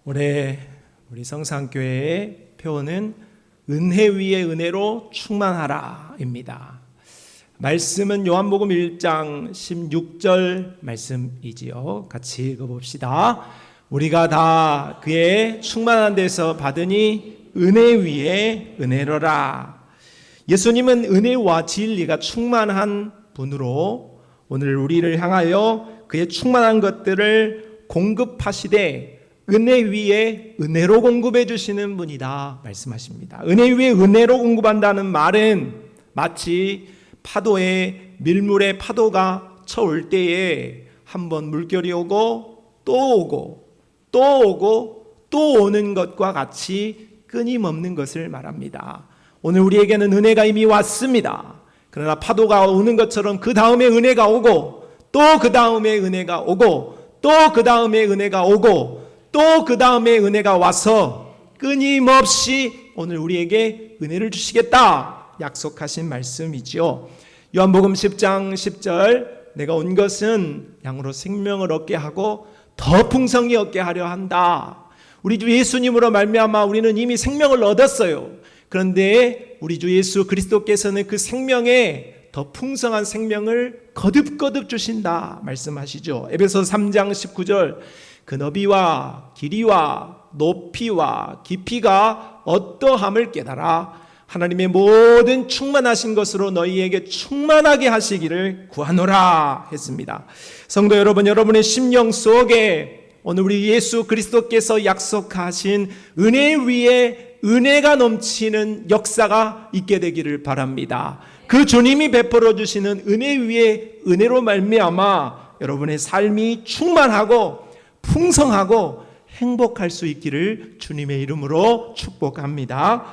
올해 우리 성산교회의 표어는 은혜 위에 은혜로 충만하라입니다. 말씀은 요한복음 1장 16절 말씀이지요. 같이 읽어봅시다. 우리가 다 그의 충만한 데서 받으니 은혜 위에 은혜로라. 예수님은 은혜와 진리가 충만한 분으로 오늘 우리를 향하여 그의 충만한 것들을 공급하시되 은혜 위에 은혜로 공급해 주시는 분이다 말씀하십니다. 은혜 위에 은혜로 공급한다는 말은 마치 파도에 밀물의 파도가 쳐올 때에 한번 물결이 오고 또 오고 또 오고 또 오는 것과 같이 끊임없는 것을 말합니다. 오늘 우리에게는 은혜가 이미 왔습니다. 그러나 파도가 오는 것처럼 그 다음에 은혜가 오고 또 그 다음에 은혜가 오고 또 그 다음에 은혜가 오고 또 그 다음에 은혜가 와서 끊임없이 오늘 우리에게 은혜를 주시겠다 약속하신 말씀이지요. 요한복음 10장 10절 내가 온 것은 양으로 생명을 얻게 하고 더 풍성히 얻게 하려 한다. 우리 주 예수님으로 말미암아 우리는 이미 생명을 얻었어요. 그런데 우리 주 예수 그리스도께서는 그 생명에 더 풍성한 생명을 거듭거듭 주신다 말씀하시죠. 에베소서 3장 19절 그 너비와 길이와 높이와 깊이가 어떠함을 깨달아 하나님의 모든 충만하신 것으로 너희에게 충만하게 하시기를 구하노라 했습니다. 성도 여러분, 여러분의 심령 속에 오늘 우리 예수 그리스도께서 약속하신 은혜 위에 은혜가 넘치는 역사가 있게 되기를 바랍니다. 그 주님이 베풀어 주시는 은혜 위에 은혜로 말미암아 여러분의 삶이 충만하고 풍성하고 행복할 수 있기를 주님의 이름으로 축복합니다.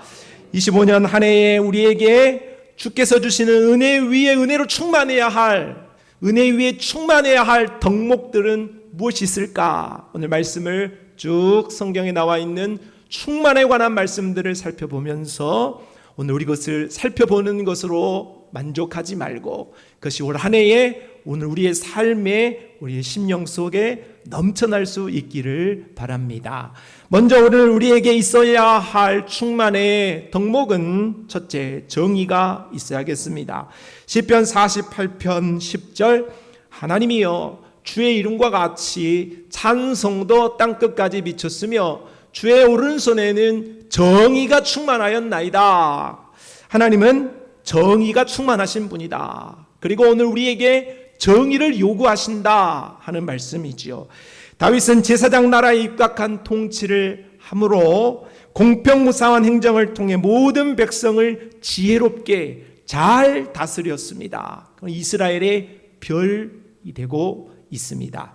25년 한 해에 우리에게 주께서 주시는 은혜 위에 은혜로 충만해야 할, 은혜 위에 충만해야 할 덕목들은 무엇이 있을까? 오늘 말씀을 쭉 성경에 나와 있는 충만에 관한 말씀들을 살펴보면서 오늘 우리 것을 살펴보는 것으로 만족하지 말고 그것이 올 한 해에 오늘 우리의 삶에 우리의 심령 속에 넘쳐날 수 있기를 바랍니다. 먼저 오늘 우리에게 있어야 할 충만의 덕목은 첫째, 정의가 있어야겠습니다. 시편 48편 10절 하나님이여 주의 이름과 같이 찬송도 땅끝까지 미쳤으며 주의 오른손에는 정의가 충만하였나이다. 하나님은 정의가 충만하신 분이다. 그리고 오늘 우리에게 정의를 요구하신다 하는 말씀이지요. 다윗은 제사장 나라에 입각한 통치를 함으로 공평무사한 행정을 통해 모든 백성을 지혜롭게 잘 다스렸습니다. 이스라엘의 별이 되고 있습니다.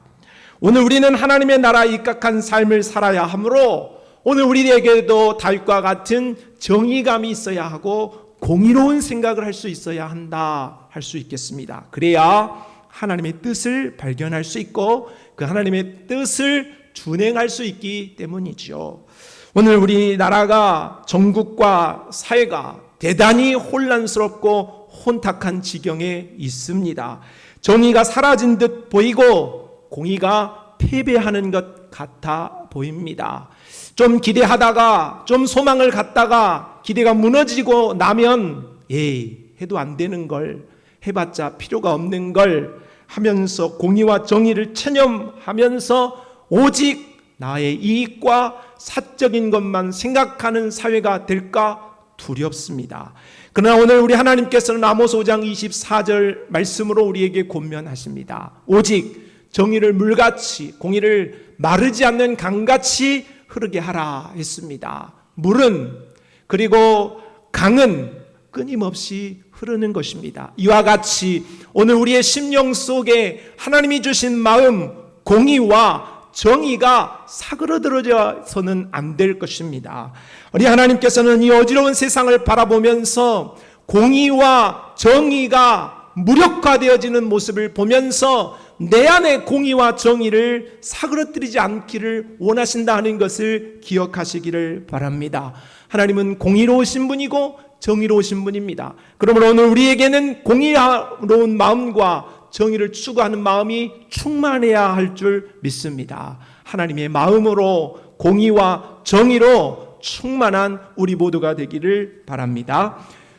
오늘 우리는 하나님의 나라에 입각한 삶을 살아야 하므로 오늘 우리에게도 다윗과 같은 정의감이 있어야 하고 공의로운 생각을 할 수 있어야 한다 할 수 있겠습니다. 그래야 하나님의 뜻을 발견할 수 있고 그 하나님의 뜻을 준행할 수 있기 때문이죠. 오늘 우리나라가 전국과 사회가 대단히 혼란스럽고 혼탁한 지경에 있습니다. 정의가 사라진 듯 보이고 공의가 패배하는 것 같아 보입니다. 좀 기대하다가 좀 소망을 갖다가 기대가 무너지고 나면 해도 안 되는 걸, 해봤자 필요가 없는 걸 하면서 공의와 정의를 체념하면서 오직 나의 이익과 사적인 것만 생각하는 사회가 될까 두렵습니다. 그러나 오늘 우리 하나님께서는 아모스 5장 24절 말씀으로 우리에게 권면하십니다. 오직 정의를 물같이 공의를 마르지 않는 강같이 흐르게 하라 했습니다. 물은 그리고 강은 끊임없이 흐르는 것입니다. 이와 같이 오늘 우리의 심령 속에 하나님이 주신 마음, 공의와 정의가 사그러들어져서는 안 될 것입니다. 우리 하나님께서는 이 어지러운 세상을 바라보면서 공의와 정의가 무력화되어지는 모습을 보면서 내 안에 공의와 정의를 사그러뜨리지 않기를 원하신다 하는 것을 기억하시기를 바랍니다. 하나님은 공의로우신 분이고 정의로우신 분입니다. 그러므로 오늘 우리에게는 공의로운 마음과 정의를 추구하는 마음이 충만해야 할 줄 믿습니다. 하나님의 마음으로 공의와 정의로 충만한 우리 모두가 되기를 바랍니다.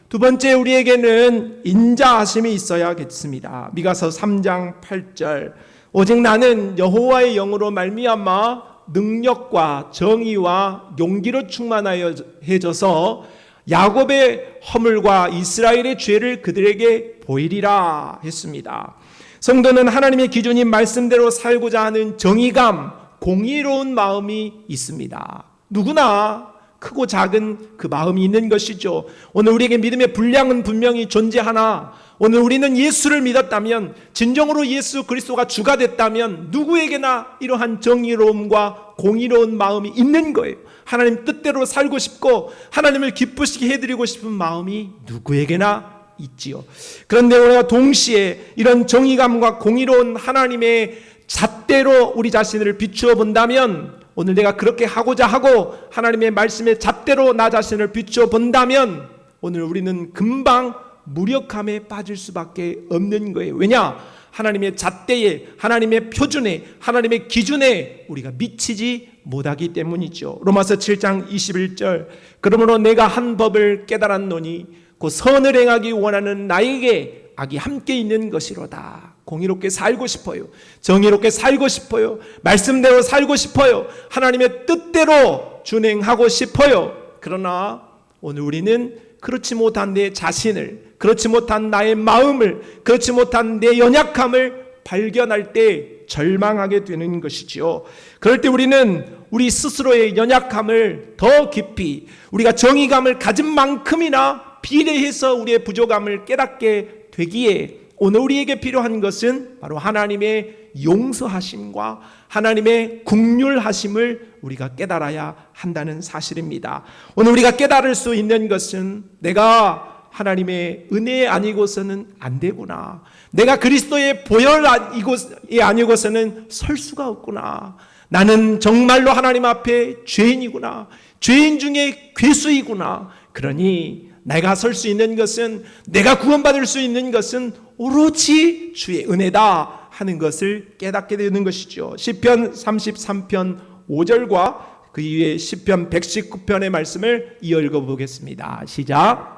두 번째, 우리에게는 인자하심이 있어야겠습니다. 미가서 3장 8절, 오직 나는 여호와의 영으로 말미암아 능력과 정의와 용기로 충만하여져서 야곱의 허물과 이스라엘의 죄를 그들에게 보이리라 했습니다. 성도는 하나님의 기준인 말씀대로 살고자 하는 정의감, 공의로운 마음이 있습니다. 누구나 크고 작은 그 마음이 있는 것이죠. 오늘 우리에게 믿음의 분량은 분명히 존재하나, 오늘 우리는 예수를 믿었다면, 진정으로 예수 그리스도가 주가 됐다면 누구에게나 이러한 정의로움과 공의로운 마음이 있는 거예요. 하나님 뜻대로 살고 싶고 하나님을 기쁘시게 해드리고 싶은 마음이 누구에게나 있지요. 그런데 우리가 동시에 이런 정의감과 공의로운 하나님의 잣대로 우리 자신을 비추어 본다면, 오늘 내가 그렇게 하고자 하고 하나님의 말씀의 잣대로 나 자신을 비추어 본다면 오늘 우리는 금방 무력함에 빠질 수밖에 없는 거예요. 왜냐? 하나님의 잣대에, 하나님의 표준에, 하나님의 기준에 우리가 미치지 못하기 때문이죠. 로마서 7장 21절, 그러므로 내가 한 법을 깨달았노니 그 선을 행하기 원하는 나에게 악이 함께 있는 것이로다. 공의롭게 살고 싶어요. 정의롭게 살고 싶어요. 말씀대로 살고 싶어요. 하나님의 뜻대로 준행하고 싶어요. 그러나 오늘 우리는 그렇지 못한 내 자신을, 그렇지 못한 나의 마음을, 그렇지 못한 내 연약함을 발견할 때 절망하게 되는 것이지요. 그럴 때 우리는 우리 스스로의 연약함을 더 깊이, 우리가 정의감을 가진 만큼이나 비례해서 우리의 부족함을 깨닫게 되기에 오늘 우리에게 필요한 것은 바로 하나님의 용서하심과 하나님의 긍휼하심을 우리가 깨달아야 한다는 사실입니다. 오늘 우리가 깨달을 수 있는 것은 내가 하나님의 은혜 아니고서는 안 되구나, 내가 그리스도의 보혈 아니고서는 설 수가 없구나, 나는 정말로 하나님 앞에 죄인이구나, 죄인 중에 괴수이구나. 그러니 내가 설 수 있는 것은, 내가 구원받을 수 있는 것은 오로지 주의 은혜다 하는 것을 깨닫게 되는 것이죠. 시편 33편 5절과 그 이후에 시편 119편의 말씀을 이어 읽어보겠습니다. 시작.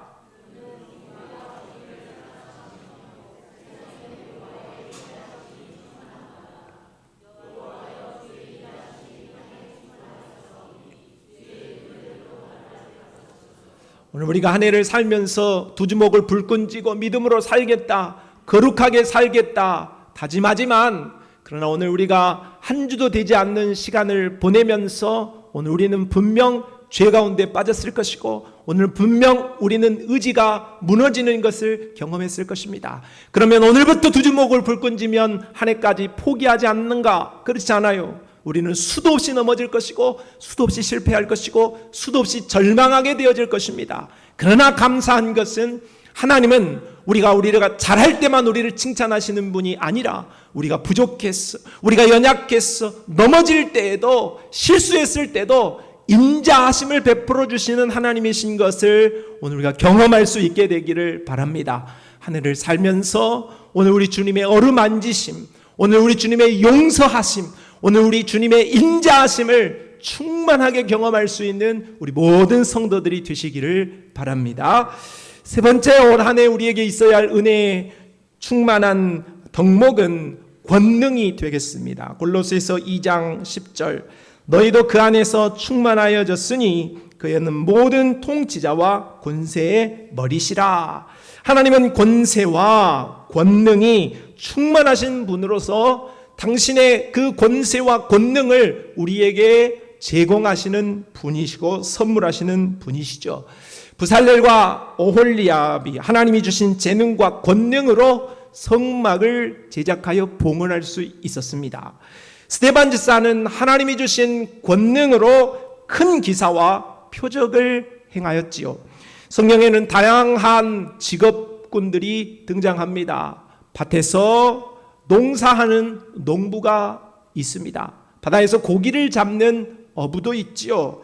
오늘 우리가 한 해를 살면서 두 주먹을 불끈 쥐고 믿음으로 살겠다, 거룩하게 살겠다 다짐하지만, 그러나 오늘 우리가 한 주도 되지 않는 시간을 보내면서 오늘 우리는 분명 죄 가운데 빠졌을 것이고, 오늘 분명 우리는 의지가 무너지는 것을 경험했을 것입니다. 그러면 오늘부터 두 주먹을 불끈 쥐면 한 해까지 포기하지 않는가? 그렇지 않아요. 우리는 수도 없이 넘어질 것이고, 수도 없이 실패할 것이고, 수도 없이 절망하게 되어질 것입니다. 그러나 감사한 것은 하나님은 우리가 잘할 때만 우리를 칭찬하시는 분이 아니라, 우리가 부족했어, 우리가 연약했어, 넘어질 때에도, 실수했을 때도 인자하심을 베풀어 주시는 하나님이신 것을 오늘 우리가 경험할 수 있게 되기를 바랍니다. 한 해를 살면서 오늘 우리 주님의 어루만지심, 오늘 우리 주님의 용서하심, 오늘 우리 주님의 인자하심을 충만하게 경험할 수 있는 우리 모든 성도들이 되시기를 바랍니다. 세 번째, 올 한 해 우리에게 있어야 할 은혜의 충만한 덕목은 권능이 되겠습니다. 골로새서 2장 10절, 너희도 그 안에서 충만하여졌으니 그에는 모든 통치자와 권세의 머리시라. 하나님은 권세와 권능이 충만하신 분으로서 당신의 그 권세와 권능을 우리에게 제공하시는 분이시고 선물하시는 분이시죠. 부살렐과 오홀리압이 하나님이 주신 재능과 권능으로 성막을 제작하여 봉헌할 수 있었습니다. 스데반 집사는 하나님이 주신 권능으로 큰 기사와 표적을 행하였지요. 성경에는 다양한 직업군들이 등장합니다. 밭에서 농사하는 농부가 있습니다. 바다에서 고기를 잡는 어부도 있지요.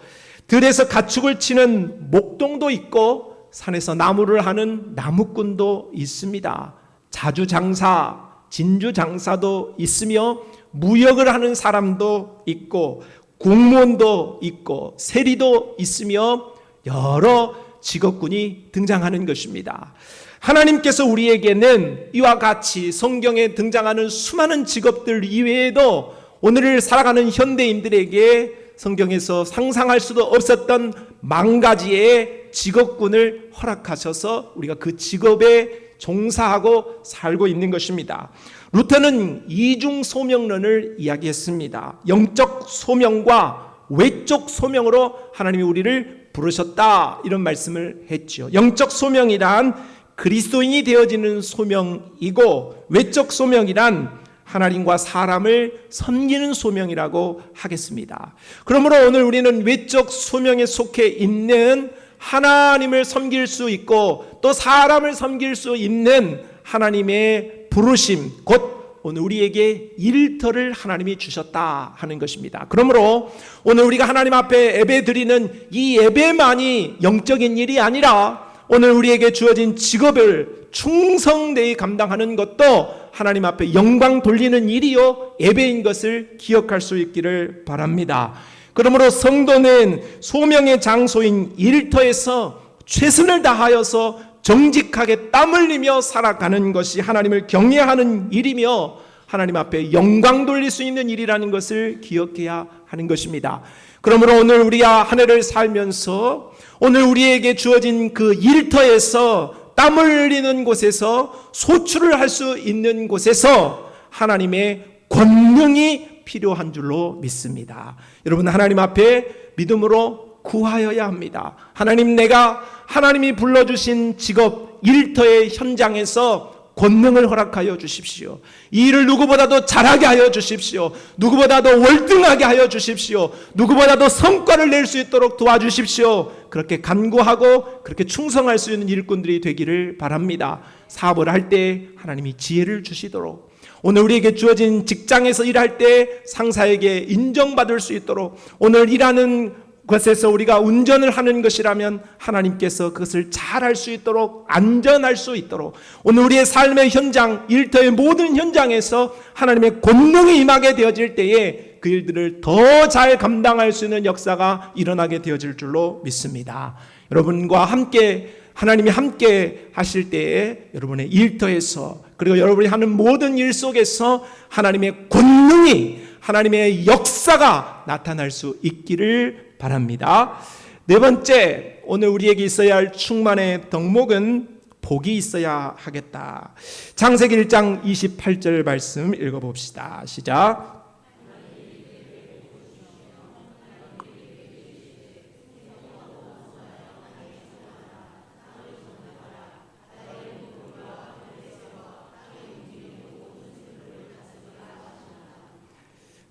들에서 가축을 치는 목동도 있고, 산에서 나무를 하는 나무꾼도 있습니다. 자주장사, 진주장사도 있으며, 무역을 하는 사람도 있고, 공무원도 있고 세리도 있으며 여러 직업군이 등장하는 것입니다. 하나님께서 우리에게는 이와 같이 성경에 등장하는 수많은 직업들 이외에도 오늘을 살아가는 현대인들에게 성경에서 상상할 수도 없었던 만 가지의 직업군을 허락하셔서 우리가 그 직업에 종사하고 살고 있는 것입니다. 루터는 이중 소명론을 이야기했습니다. 영적 소명과 외적 소명으로 하나님이 우리를 부르셨다, 이런 말씀을 했죠. 영적 소명이란 그리스도인이 되어지는 소명이고, 외적 소명이란 하나님과 사람을 섬기는 소명이라고 하겠습니다. 그러므로 오늘 우리는 외적 소명에 속해 있는 하나님을 섬길 수 있고 또 사람을 섬길 수 있는 하나님의 부르심, 곧 오늘 우리에게 일터를 하나님이 주셨다 하는 것입니다. 그러므로 오늘 우리가 하나님 앞에 예배드리는 이 예배만이 영적인 일이 아니라 오늘 우리에게 주어진 직업을 충성되이 감당하는 것도 하나님 앞에 영광 돌리는 일이요 예배인 것을 기억할 수 있기를 바랍니다. 그러므로 성도는 소명의 장소인 일터에서 최선을 다하여서 정직하게 땀 흘리며 살아가는 것이 하나님을 경외하는 일이며 하나님 앞에 영광 돌릴 수 있는 일이라는 것을 기억해야 하는 것입니다. 그러므로 오늘 우리가 한 해를 살면서 오늘 우리에게 주어진 그 일터에서 땀 흘리는 곳에서 소출을 할 수 있는 곳에서 하나님의 권능이 필요한 줄로 믿습니다. 여러분, 하나님 앞에 믿음으로 구하여야 합니다. 하나님, 내가 하나님이 불러주신 직업 일터의 현장에서 권능을 허락하여 주십시오. 이 일을 누구보다도 잘하게 하여 주십시오. 누구보다도 월등하게 하여 주십시오. 누구보다도 성과를 낼 수 있도록 도와주십시오. 그렇게 간구하고 그렇게 충성할 수 있는 일꾼들이 되기를 바랍니다. 사업을 할 때 하나님이 지혜를 주시도록, 오늘 우리에게 주어진 직장에서 일할 때 상사에게 인정받을 수 있도록, 오늘 일하는 것에서 우리가 운전을 하는 것이라면 하나님께서 그것을 잘할 수 있도록, 안전할 수 있도록, 오늘 우리의 삶의 현장, 일터의 모든 현장에서 하나님의 권능이 임하게 되어질 때에 그 일들을 더 잘 감당할 수 있는 역사가 일어나게 되어질 줄로 믿습니다. 여러분과 함께, 하나님이 함께 하실 때에 여러분의 일터에서, 그리고 여러분이 하는 모든 일 속에서 하나님의 권능이, 하나님의 역사가 나타날 수 있기를 바랍니다. 네 번째, 오늘 우리에게 있어야 할 충만의 덕목은 복이 있어야 하겠다. 창세기 1장 28절 말씀 읽어봅시다. 시작.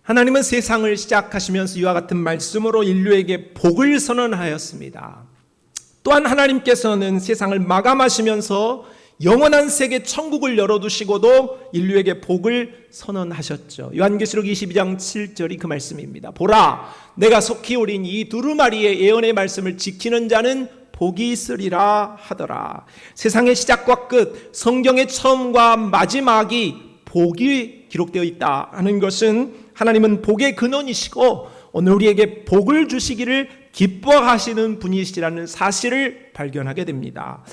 하나님은 세상을 시작하시면서 이와 같은 말씀으로 인류에게 복을 선언하였습니다. 또한 하나님께서는 세상을 마감하시면서 영원한 세계 천국을 열어두시고도 인류에게 복을 선언하셨죠. 요한계시록 22장 7절이 그 말씀입니다. 보라, 내가 속히 오린 이 두루마리의 예언의 말씀을 지키는 자는 복이 있으리라 하더라. 세상의 시작과 끝, 성경의 처음과 마지막이 복이 기록되어 있다 하는 것은 하나님은 복의 근원이시고 오늘 우리에게 복을 주시기를 기뻐하시는 분이시라는 사실을 발견하게 됩니다.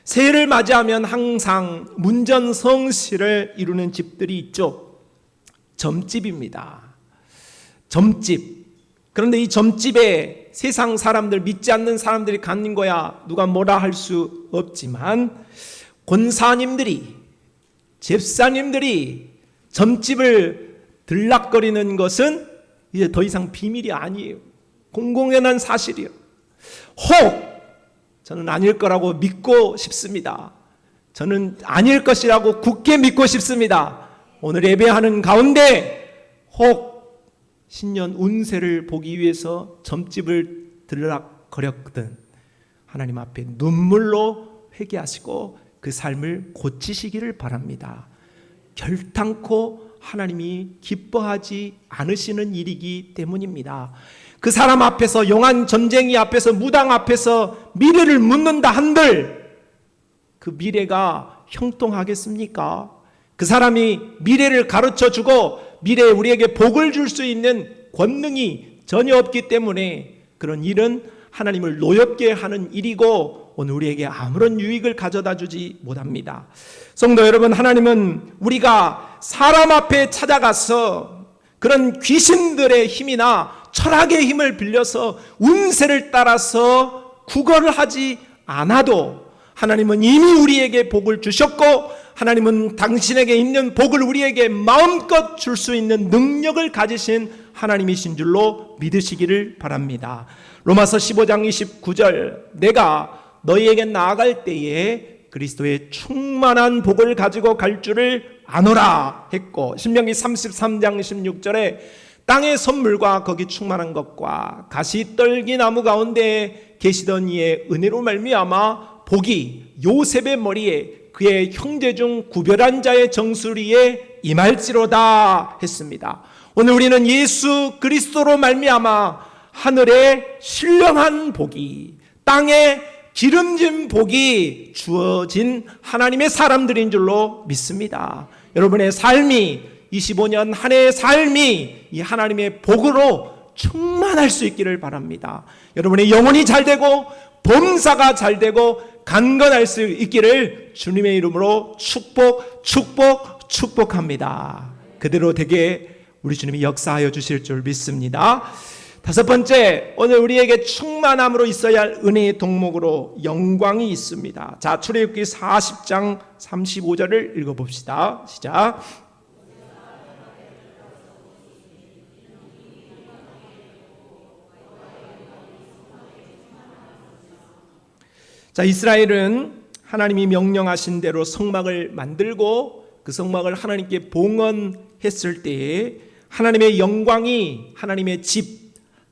새해를 맞이하면 항상 문전성시를 이루는 집들이 있죠. 점집입니다. 점집. 그런데 이 점집에 세상 사람들, 믿지 않는 사람들이 가는 거야 누가 뭐라 할 수 없지만, 권사님들이, 집사님들이 점집을 들락거리는 것은 이제 더 이상 비밀이 아니에요. 공공연한 사실이요. 혹 저는 아닐 거라고 믿고 싶습니다. 저는 아닐 것이라고 굳게 믿고 싶습니다. 오늘 예배하는 가운데 혹 신년 운세를 보기 위해서 점집을 들락거렸거든 하나님 앞에 눈물로 회개하시고 그 삶을 고치시기를 바랍니다. 결단코 하나님이 기뻐하지 않으시는 일이기 때문입니다. 그 사람 앞에서, 용한 전쟁이 앞에서, 무당 앞에서 미래를 묻는다 한들 그 미래가 형통하겠습니까? 그 사람이 미래를 가르쳐주고 미래에 우리에게 복을 줄 수 있는 권능이 전혀 없기 때문에 그런 일은 하나님을 노엽게 하는 일이고 오늘 우리에게 아무런 유익을 가져다 주지 못합니다. 성도 여러분, 하나님은 우리가 사람 앞에 찾아가서 그런 귀신들의 힘이나 철학의 힘을 빌려서 운세를 따라서 구걸을 하지 않아도 하나님은 이미 우리에게 복을 주셨고 하나님은 당신에게 있는 복을 우리에게 마음껏 줄 수 있는 능력을 가지신 하나님이신 줄로 믿으시기를 바랍니다. 로마서 15장 29절, 내가 너희에게 나아갈 때에 그리스도의 충만한 복을 가지고 갈 줄을 아노라 했고, 신명기 33장 16절에 땅의 선물과 거기 충만한 것과 가시떨기 나무 가운데 계시던 이의 은혜로 말미암아 복이 요셉의 머리에 그의 형제 중 구별한 자의 정수리에 임할지로다 했습니다. 오늘 우리는 예수 그리스도로 말미암아 하늘의 신령한 복이, 땅에 기름진 복이 주어진 하나님의 사람들인 줄로 믿습니다. 여러분의 삶이 25년 한 해의 삶이 이 하나님의 복으로 충만할 수 있기를 바랍니다. 여러분의 영혼이 잘 되고 범사가 잘 되고 강건할 수 있기를 주님의 이름으로 축복합니다. 그대로 되게 우리 주님이 역사하여 주실 줄 믿습니다. 다섯 번째, 오늘 우리에게 충만함으로 있어야 할 은혜의 덕목으로 영광이 있습니다. 자, 출애굽기 40장 35절을 읽어봅시다. 시작. 자, 이스라엘은 하나님이 명령하신 대로 성막을 만들고 그 성막을 하나님께 봉헌했을 때에 하나님의 영광이 하나님의 집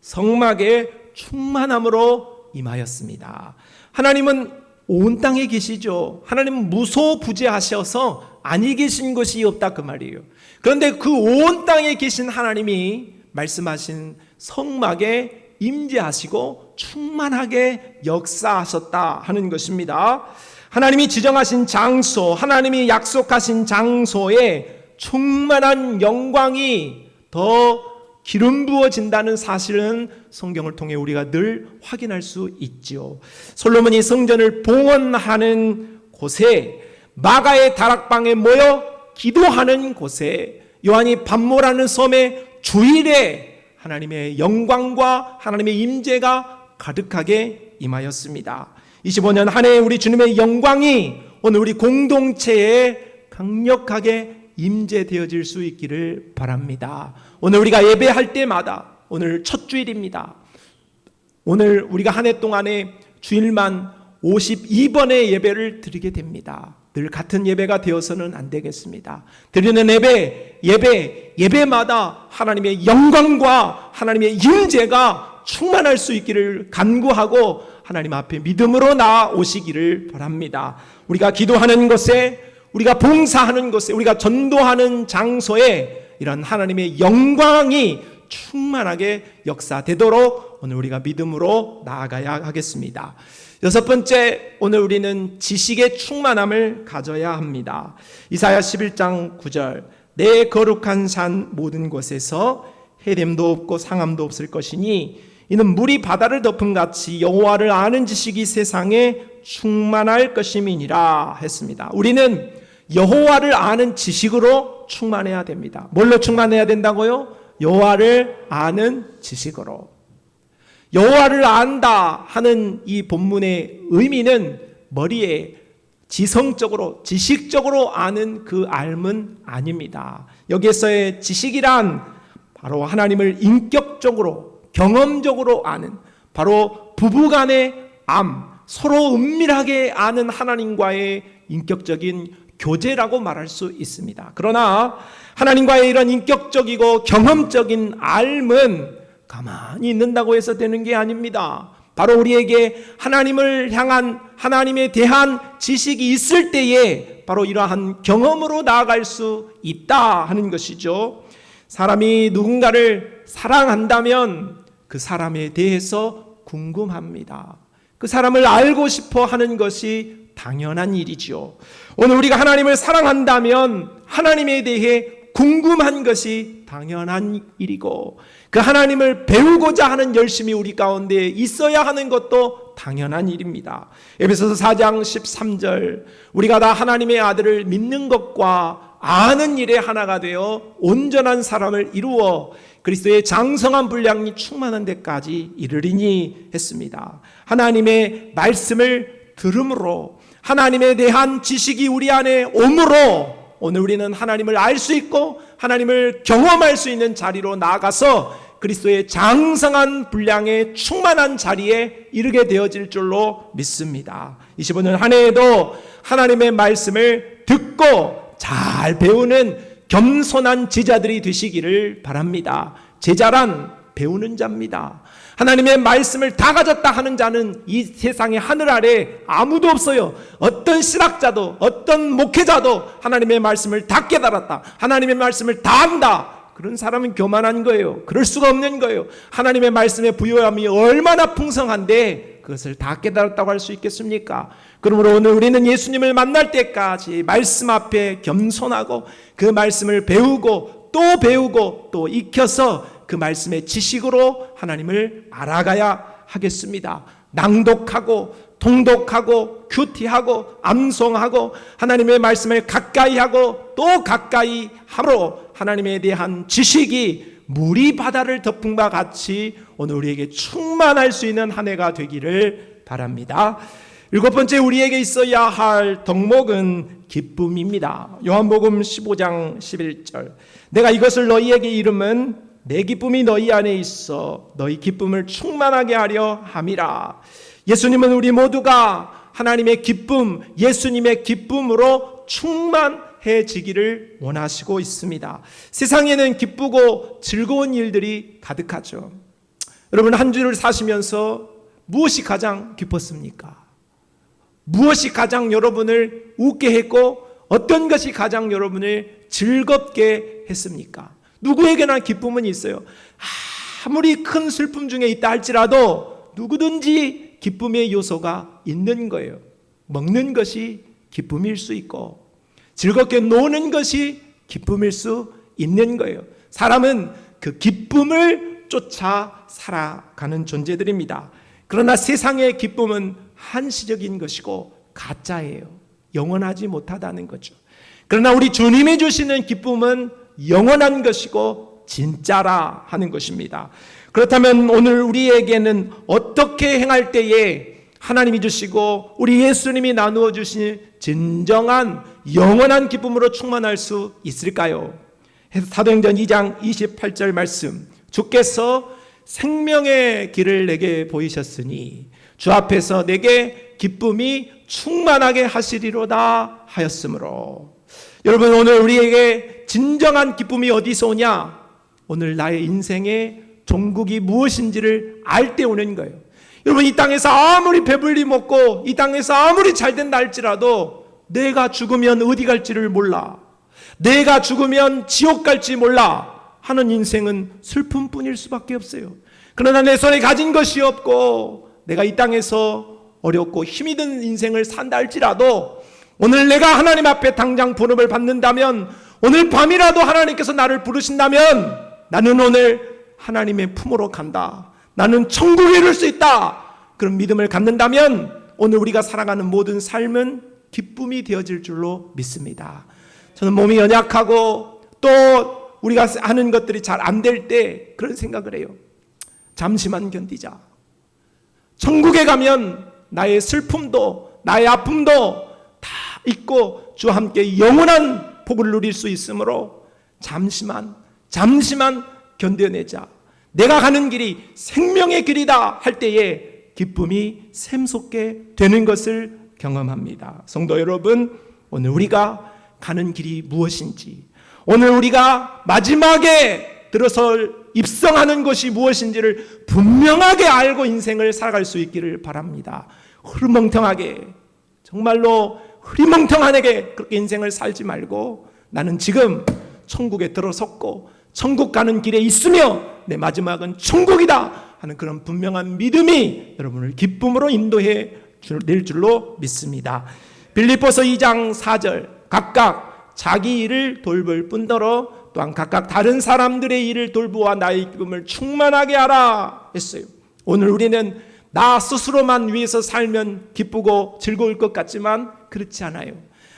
성막에 충만함으로 임하였습니다. 하나님은 온 땅에 계시죠. 하나님은 무소부재하셔서 아니 계신 것이 없다 그 말이에요. 그런데 그 온 땅에 계신 하나님이 말씀하신 성막에 임재하시고 충만하게 역사하셨다 하는 것입니다. 하나님이 지정하신 장소, 하나님이 약속하신 장소에 충만한 영광이 더 기름 부어진다는 사실은 성경을 통해 우리가 늘 확인할 수 있죠. 솔로몬이 성전을 봉헌하는 곳에, 마가의 다락방에 모여 기도하는 곳에, 요한이 밤모라는 섬의 주일에 하나님의 영광과 하나님의 임재가 가득하게 임하였습니다. 25년 한 해 우리 주님의 영광이 오늘 우리 공동체에 강력하게 임재되어질 수 있기를 바랍니다. 오늘 우리가 예배할 때마다, 오늘 첫 주일입니다. 오늘 우리가 한 해 동안에 주일만 52번의 예배를 드리게 됩니다. 늘 같은 예배가 되어서는 안 되겠습니다. 드리는 예배마다 하나님의 영광과 하나님의 임재가 충만할 수 있기를 간구하고 하나님 앞에 믿음으로 나아오시기를 바랍니다. 우리가 기도하는 곳에, 우리가 봉사하는 곳에, 우리가 전도하는 장소에 이런 하나님의 영광이 충만하게 역사되도록 오늘 우리가 믿음으로 나아가야 하겠습니다. 여섯 번째, 오늘 우리는 지식의 충만함을 가져야 합니다. 이사야 11장 9절, 내 거룩한 산 모든 곳에서 헤렘도 없고 상함도 없을 것이니 이는 물이 바다를 덮은 같이 여호와를 아는 지식이 세상에 충만할 것임이니라 했습니다. 우리는 여호와를 아는 지식으로 충만해야 됩니다. 뭘로 충만해야 된다고요? 여호와를 아는 지식으로. 여호와를 안다 하는 이 본문의 의미는 머리에 지성적으로, 지식적으로 아는 그 알은 아닙니다. 여기에서의 지식이란 바로 하나님을 인격적으로, 경험적으로 아는, 바로 부부간의 서로 은밀하게 아는 하나님과의 인격적인 교제라고 말할 수 있습니다. 그러나 하나님과의 이런 인격적이고 경험적인 알은 가만히 있는다고 해서 되는 게 아닙니다. 바로 우리에게 하나님을 향한, 하나님에 대한 지식이 있을 때에 바로 이러한 경험으로 나아갈 수 있다 하는 것이죠. 사람이 누군가를 사랑한다면 그 사람에 대해서 궁금합니다. 그 사람을 알고 싶어 하는 것이 당연한 일이죠. 오늘 우리가 하나님을 사랑한다면 하나님에 대해 궁금한 것이 당연한 일이고, 그 하나님을 배우고자 하는 열심이 우리 가운데 있어야 하는 것도 당연한 일입니다. 에베소서 4장 13절, 우리가 다 하나님의 아들을 믿는 것과 아는 일에 하나가 되어 온전한 사람을 이루어 그리스도의 장성한 분량이 충만한 데까지 이르리니 했습니다. 하나님의 말씀을 들음으로, 하나님에 대한 지식이 우리 안에 오므로 오늘 우리는 하나님을 알 수 있고 하나님을 경험할 수 있는 자리로 나아가서 그리스도의 장성한 분량의 충만한 자리에 이르게 되어질 줄로 믿습니다. 25년 한 해에도 하나님의 말씀을 듣고 잘 배우는 겸손한 제자들이 되시기를 바랍니다. 제자란 배우는 자입니다. 하나님의 말씀을 다 가졌다 하는 자는 이 세상의 하늘 아래 아무도 없어요. 어떤 신학자도 어떤 목회자도 하나님의 말씀을 다 깨달았다, 하나님의 말씀을 다 안다, 그런 사람은 교만한 거예요. 그럴 수가 없는 거예요. 하나님의 말씀의 부요함이 얼마나 풍성한데 그것을 다 깨달았다고 할 수 있겠습니까? 그러므로 오늘 우리는 예수님을 만날 때까지 말씀 앞에 겸손하고 그 말씀을 배우고 또 익혀서 그 말씀의 지식으로 하나님을 알아가야 하겠습니다. 낭독하고 통독하고 큐티하고 암송하고 하나님의 말씀을 가까이 하고 또 가까이 함으로 하나님에 대한 지식이 물이 바다를 덮은 바 같이 오늘 우리에게 충만할 수 있는 한 해가 되기를 바랍니다. 7번째 우리에게 있어야 할 덕목은 기쁨입니다. 요한복음 15장 11절, 내가 이것을 너희에게 이름은 내 기쁨이 너희 안에 있어 너희 기쁨을 충만하게 하려 함이라. 예수님은 우리 모두가 하나님의 기쁨, 예수님의 기쁨으로 충만해지기를 원하시고 있습니다. 세상에는 기쁘고 즐거운 일들이 가득하죠. 여러분, 한 주를 사시면서 무엇이 가장 기뻤습니까? 무엇이 가장 여러분을 웃게 했고 어떤 것이 가장 여러분을 즐겁게 했습니까? 누구에게나 기쁨은 있어요. 아무리 큰 슬픔 중에 있다 할지라도 누구든지 기쁨의 요소가 있는 거예요. 먹는 것이 기쁨일 수 있고 즐겁게 노는 것이 기쁨일 수 있는 거예요. 사람은 그 기쁨을 쫓아 살아가는 존재들입니다. 그러나 세상의 기쁨은 한시적인 것이고 가짜예요. 영원하지 못하다는 거죠. 그러나 우리 주님이 주시는 기쁨은 영원한 것이고 진짜라 하는 것입니다. 그렇다면 오늘 우리에게는 어떻게 행할 때에 하나님이 주시고 우리 예수님이 나누어 주신 진정한 영원한 기쁨으로 충만할 수 있을까요? 사도행전 2장 28절 말씀, 주께서 생명의 길을 내게 보이셨으니 주 앞에서 내게 기쁨이 충만하게 하시리로다 하였으므로. 여러분, 오늘 우리에게 진정한 기쁨이 어디서 오냐? 오늘 나의 인생의 종국이 무엇인지를 알 때 오는 거예요. 여러분, 이 땅에서 아무리 배불리 먹고 이 땅에서 아무리 잘 된다 할지라도 내가 죽으면 어디 갈지를 몰라, 내가 죽으면 지옥 갈지 몰라 하는 인생은 슬픔뿐일 수밖에 없어요. 그러나 내 손에 가진 것이 없고 내가 이 땅에서 어렵고 힘이 든 인생을 산다 할지라도 오늘 내가 하나님 앞에 당장 부름을 받는다면, 오늘 밤이라도 하나님께서 나를 부르신다면 나는 오늘 하나님의 품으로 간다, 나는 천국에 이룰 수 있다, 그런 믿음을 갖는다면 오늘 우리가 살아가는 모든 삶은 기쁨이 되어질 줄로 믿습니다. 저는 몸이 연약하고 또 우리가 하는 것들이 잘 안 될 때 그런 생각을 해요. 잠시만 견디자. 천국에 가면 나의 슬픔도 나의 아픔도 다 잊고 주와 함께 영원한 복을 누릴 수 있으므로 잠시만 견뎌내자. 내가 가는 길이 생명의 길이다 할 때에 기쁨이 샘솟게 되는 것을 경험합니다. 성도 여러분, 오늘 우리가 가는 길이 무엇인지, 오늘 우리가 마지막에 들어설 입성하는 것이 무엇인지를 분명하게 알고 인생을 살아갈 수 있기를 바랍니다. 흐리멍텅하게, 정말로 흐리멍텅하게 그렇게 인생을 살지 말고 나는 지금 천국에 들어섰고 천국 가는 길에 있으며 내 마지막은 천국이다 하는 그런 분명한 믿음이 여러분을 기쁨으로 인도해 낼 줄로 믿습니다. 빌립보서 2장 4절, 각각 자기 일을 돌볼 뿐더러 또한 각각 다른 사람들의 일을 돌보아 나의 기쁨을 충만하게 하라 했어요. 오늘 우리는 나 스스로만 위해서 살면 기쁘고 즐거울 것 같지만 그렇지 않아요.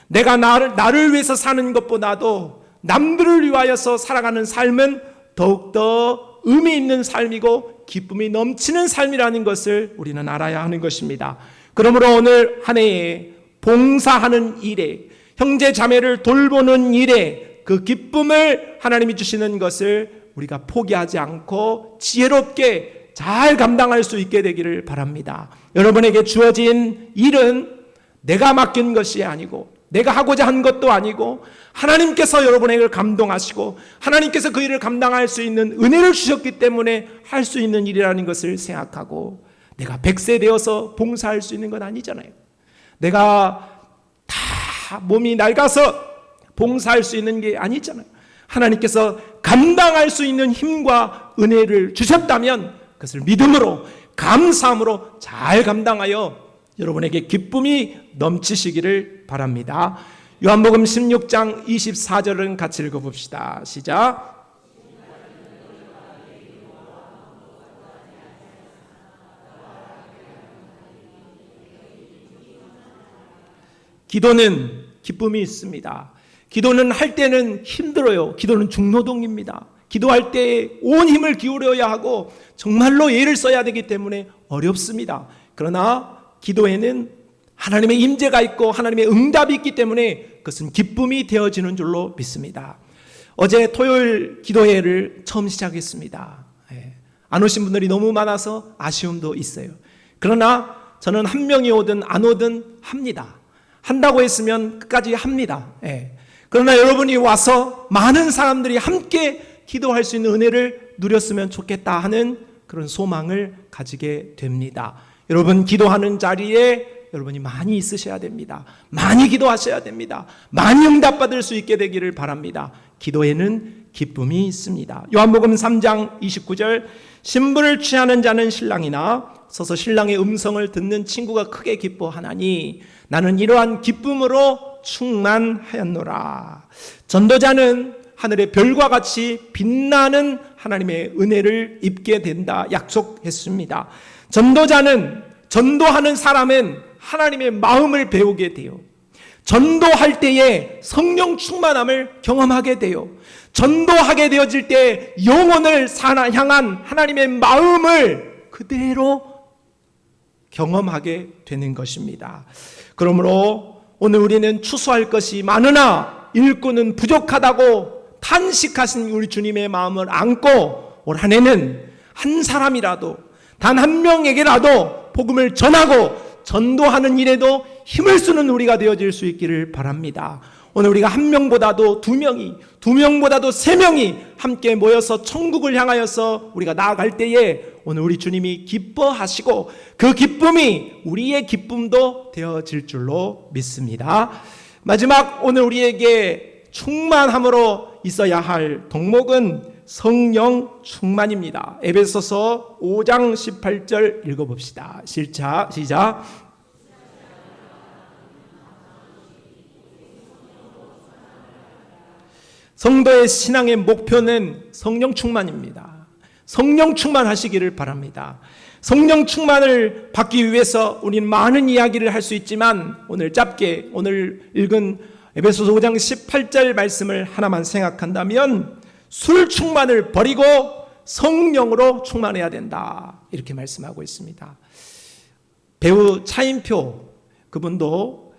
내가 나를 위해서 사는 것보다도 남들을 위하여서 살아가는 삶은 더욱더 의미 있는 삶이고 기쁨이 넘치는 삶이라는 것을 우리는 알아야 하는 것입니다. 그러므로 오늘 한 해에 봉사하는 일에, 형제 자매를 돌보는 일에 그 기쁨을 하나님이 주시는 것을 우리가 포기하지 않고 지혜롭게 잘 감당할 수 있게 되기를 바랍니다. 여러분에게 주어진 일은 내가 맡긴 것이 아니고 내가 하고자 한 것도 아니고 하나님께서 여러분에게 감동하시고 하나님께서 그 일을 감당할 수 있는 은혜를 주셨기 때문에 할 수 있는 일이라는 것을 생각하고, 내가 100세 되어서 봉사할 수 있는 건 아니잖아요. 내가 다 몸이 낡아서 봉사할 수 있는 게 아니잖아요. 하나님께서 감당할 수 있는 힘과 은혜를 주셨다면 그것을 믿음으로 감사함으로 잘 감당하여 여러분에게 기쁨이 넘치시기를 바랍니다. 요한복음 16장 24절은 같이 읽어봅시다. 시작. 기도는 기쁨이 있습니다. 기도는 할 때는 힘들어요. 기도는 중노동입니다. 기도할 때 온 힘을 기울여야 하고 정말로 애를 써야 되기 때문에 어렵습니다. 그러나 기도에는 하나님의 임재가 있고 하나님의 응답이 있기 때문에 그것은 기쁨이 되어지는 줄로 믿습니다. 어제 토요일 기도회를 처음 시작했습니다. 안 오신 분들이 너무 많아서 아쉬움도 있어요. 그러나 저는 한 명이 오든 안 오든 합니다. 한다고 했으면 끝까지 합니다. 그러나 여러분이 와서 많은 사람들이 함께 기도할 수 있는 은혜를 누렸으면 좋겠다 하는 그런 소망을 가지게 됩니다. 여러분 기도하는 자리에 여러분이 많이 있으셔야 됩니다. 많이 기도하셔야 됩니다. 많이 응답받을 수 있게 되기를 바랍니다. 기도에는 기쁨이 있습니다. 요한복음 3장 29절, 신부를 취하는 자는 신랑이나 서서 신랑의 음성을 듣는 친구가 크게 기뻐하나니 나는 이러한 기쁨으로 충만하였노라. 전도자는 하늘의 별과 같이 빛나는 하나님의 은혜를 입게 된다 약속했습니다. 전도자는, 전도하는 사람은 하나님의 마음을 배우게 돼요. 전도할 때에 성령 충만함을 경험하게 돼요. 전도하게 되어질 때 영혼을 향한 하나님의 마음을 그대로 경험하게 되는 것입니다. 그러므로 오늘 우리는 추수할 것이 많으나 일꾼은 부족하다고 탄식하신 우리 주님의 마음을 안고 올 한 해는 한 사람이라도, 단 한 명에게라도 복음을 전하고 전도하는 일에도 힘을 쓰는 우리가 되어질 수 있기를 바랍니다. 오늘 우리가 한 명보다도 두 명이, 두 명보다도 세 명이 함께 모여서 천국을 향하여서 우리가 나아갈 때에 오늘 우리 주님이 기뻐하시고 그 기쁨이 우리의 기쁨도 되어질 줄로 믿습니다. 마지막 오늘 우리에게 충만함으로 있어야 할 덕목은 성령 충만입니다. 에베소서 5장 18절 읽어봅시다. 시작. 성도의 신앙의 목표는 성령 충만입니다. 성령 충만하시기를 바랍니다. 성령 충만을 받기 위해서 우리는 많은 이야기를 할 수 있지만 오늘 짧게 오늘 읽은 에베소서 5장 18절 말씀을 하나만 생각한다면 술 충만을 버리고 성령으로 충만해야 된다, 이렇게 말씀하고 있습니다. 배우 차인표, 그분도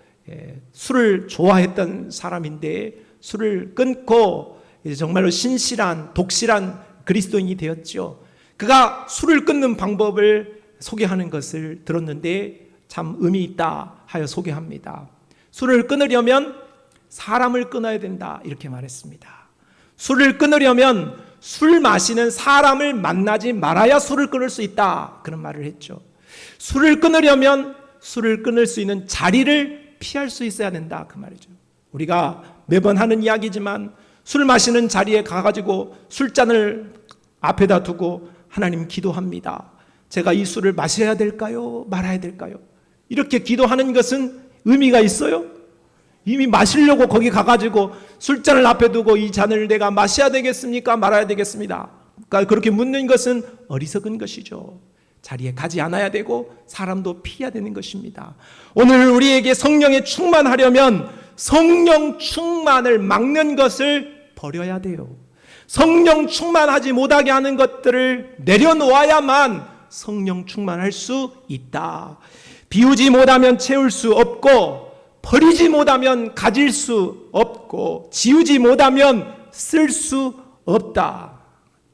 술을 좋아했던 사람인데 술을 끊고 이제 정말로 신실한 독실한 그리스도인이 되었죠. 그가 술을 끊는 방법을 소개하는 것을 들었는데 참 의미 있다 하여 소개합니다. 술을 끊으려면 사람을 끊어야 된다, 이렇게 말했습니다. 술을 끊으려면 술 마시는 사람을 만나지 말아야 술을 끊을 수 있다, 그런 말을 했죠. 술을 끊으려면 술을 끊을 수 있는 자리를 피할 수 있어야 된다, 그 말이죠. 우리가 매번 하는 이야기지만 술 마시는 자리에 가가지고 술잔을 앞에다 두고 하나님 기도합니다. 제가 이 술을 마셔야 될까요? 말아야 될까요? 이렇게 기도하는 것은 의미가 있어요? 이미 마시려고 거기 가가지고 술잔을 앞에 두고 이 잔을 내가 마셔야 되겠습니까? 말아야 되겠습니다. 그러니까 그렇게 묻는 것은 어리석은 것이죠. 자리에 가지 않아야 되고 사람도 피해야 되는 것입니다. 오늘 우리에게 성령에 충만하려면 성령 충만을 막는 것을 버려야 돼요. 성령 충만하지 못하게 하는 것들을 내려놓아야만 성령 충만할 수 있다. 비우지 못하면 채울 수 없고, 버리지 못하면 가질 수 없고, 지우지 못하면 쓸 수 없다.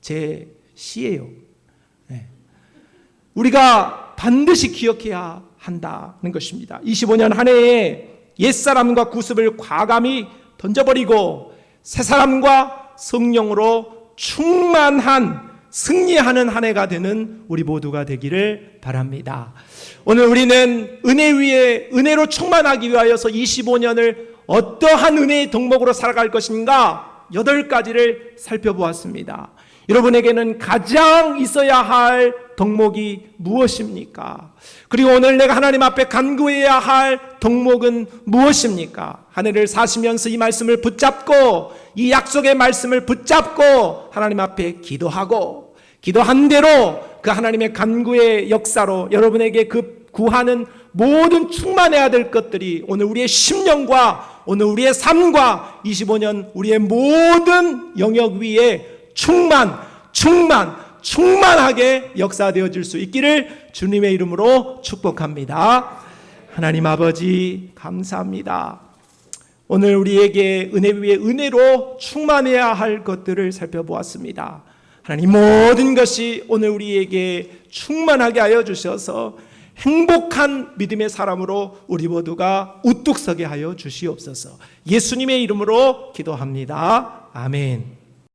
제 시예요. 우리가 반드시 기억해야 한다는 것입니다. 25년 한 해에 옛사람과 구습을 과감히 던져버리고 새 사람과 성령으로 충만한 승리하는 한 해가 되는 우리 모두가 되기를 바랍니다. 오늘 우리는 은혜 위에 은혜로 충만하기 위하여서 25년을 어떠한 은혜의 덕목으로 살아갈 것인가 8가지를 살펴보았습니다. 여러분에게는 가장 있어야 할 덕목이 무엇입니까? 그리고 오늘 내가 하나님 앞에 간구해야 할 덕목은 무엇입니까? 한 해를 사시면서 이 말씀을 붙잡고 이 약속의 말씀을 붙잡고 하나님 앞에 기도하고 기도한 대로 그 하나님의 간구의 역사로 여러분에게 그 구하는 모든 충만해야 될 것들이 오늘 우리의 10년과 오늘 우리의 삶과 25년 우리의 모든 영역 위에 충만하게 역사되어질 수 있기를 주님의 이름으로 축복합니다. 하나님 아버지 감사합니다. 오늘 우리에게 은혜 위에 은혜로 충만해야 할 것들을 살펴보았습니다. 하나님 모든 것이 오늘 우리에게 충만하게 하여 주셔서 행복한 믿음의 사람으로 우리 모두가 우뚝 서게 하여 주시옵소서. 예수님의 이름으로 기도합니다. 아멘.